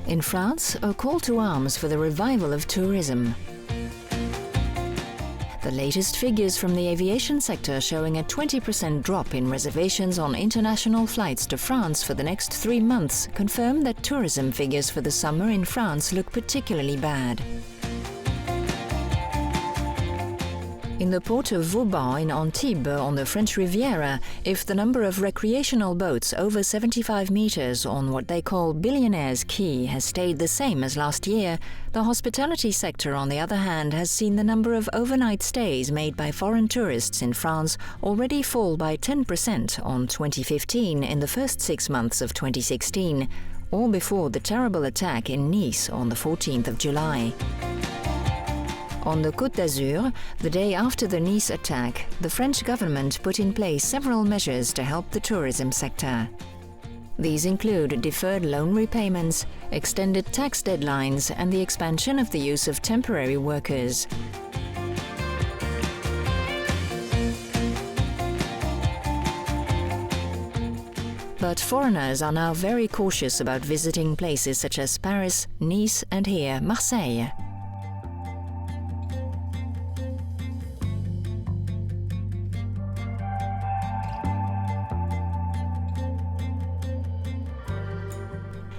In France, a call to arms for the revival of tourism. The latest figures from the aviation sector showing a 20% drop in reservations on international flights to France for the next 3 months confirm that tourism figures for the summer in France look particularly bad. In the port of Vauban in Antibes on the French Riviera, if the number of recreational boats over 75 meters on what they call Billionaires' Quay has stayed the same as last year, the hospitality sector, on the other hand, has seen the number of overnight stays made by foreign tourists in France already fall by 10% on 2015 in the first 6 months of 2016, or before the terrible attack in Nice on the 14th of July. On the Côte d'Azur, the day after the Nice attack, the French government put in place several measures to help the tourism sector. These include deferred loan repayments, extended tax deadlines, and the expansion of the use of temporary workers. But foreigners are now very cautious about visiting places such as Paris, Nice, and here, Marseille.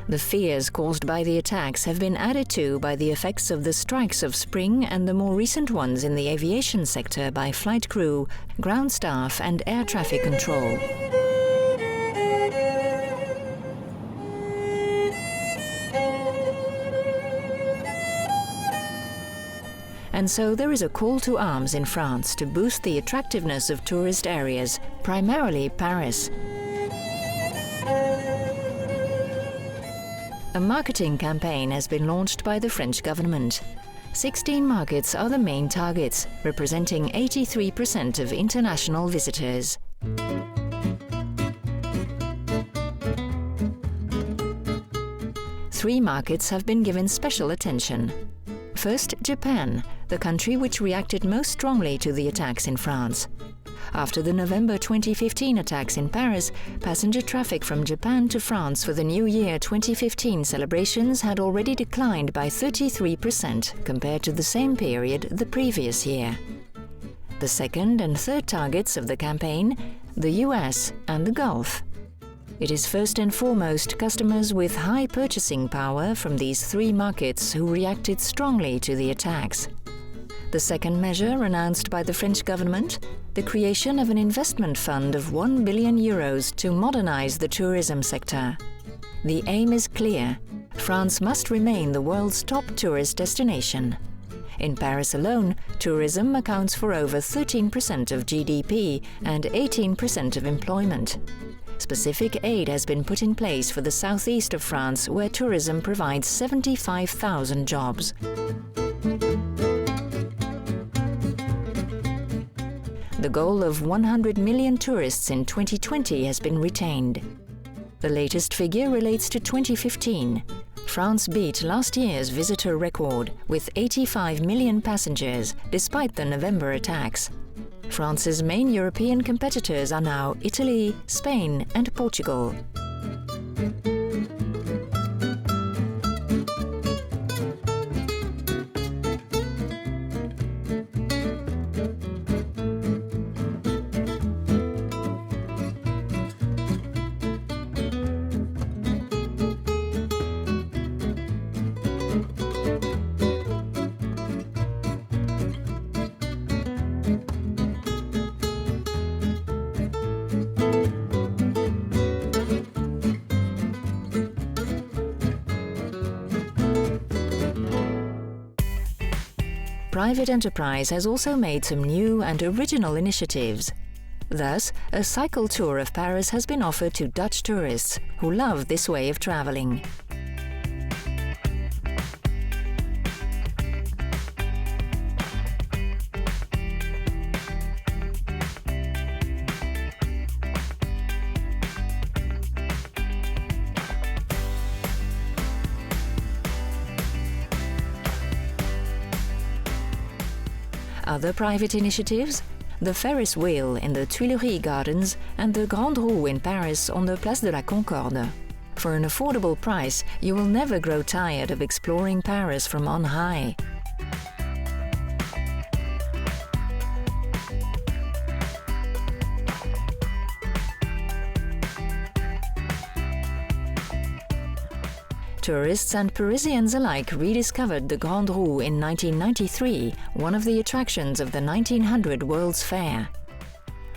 The fears caused by the attacks have been added to by the effects of the strikes of spring and the more recent ones in the aviation sector by flight crew, ground staff and air traffic control. And so there is a call to arms in France to boost the attractiveness of tourist areas, primarily Paris. A marketing campaign has been launched by the French government. 16 markets are the main targets, representing 83% of international visitors. Three markets have been given special attention. First, Japan, the country which reacted most strongly to the attacks in France. After the November 2015 attacks in Paris, passenger traffic from Japan to France for the New Year 2015 celebrations had already declined by 33% compared to the same period the previous year. The second and third targets of the campaign, the US and the Gulf. It is first and foremost customers with high purchasing power from these three markets who reacted strongly to the attacks. The second measure announced by the French government, the creation of an investment fund of 1 billion euros to modernize the tourism sector. The aim is clear. France must remain the world's top tourist destination. In Paris alone, tourism accounts for over 13% of GDP and 18% of employment. Specific aid has been put in place for the southeast of France, where tourism provides 75,000 jobs. The goal of 100 million tourists in 2020 has been retained. The latest figure relates to 2015. France beat last year's visitor record with 85 million passengers, despite the November attacks. France's main European competitors are now Italy, Spain, and Portugal. Private enterprise has also made some new and original initiatives. Thus, a cycle tour of Paris has been offered to Dutch tourists who love this way of traveling. Other private initiatives? The Ferris wheel in the Tuileries Gardens and the Grande Roue in Paris on the Place de la Concorde. For an affordable price, you will never grow tired of exploring Paris from on high. Tourists and Parisians alike rediscovered the Grande Roue in 1993, one of the attractions of the 1900 World's Fair.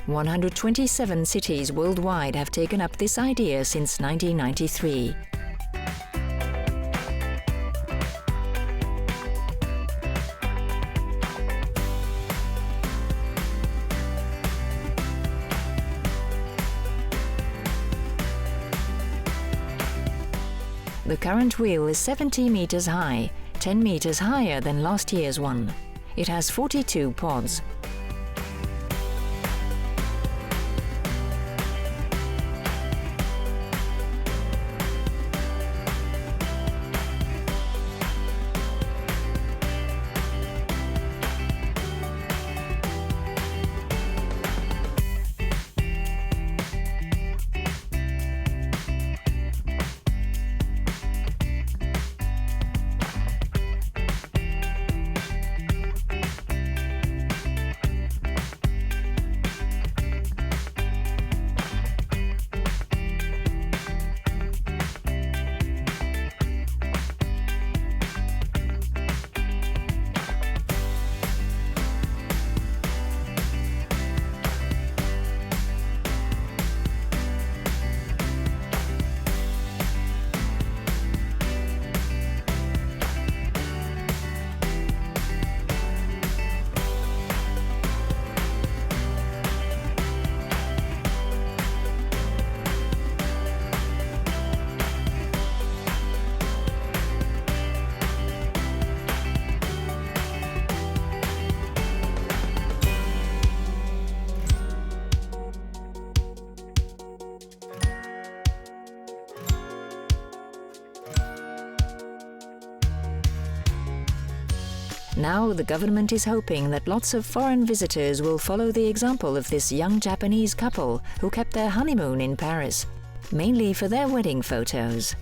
127 cities worldwide have taken up this idea since 1993. The current wheel is 70 meters high, 10 meters higher than last year's one. It has 42 pods. Now the government is hoping that lots of foreign visitors will follow the example of this young Japanese couple who kept their honeymoon in Paris, mainly for their wedding photos.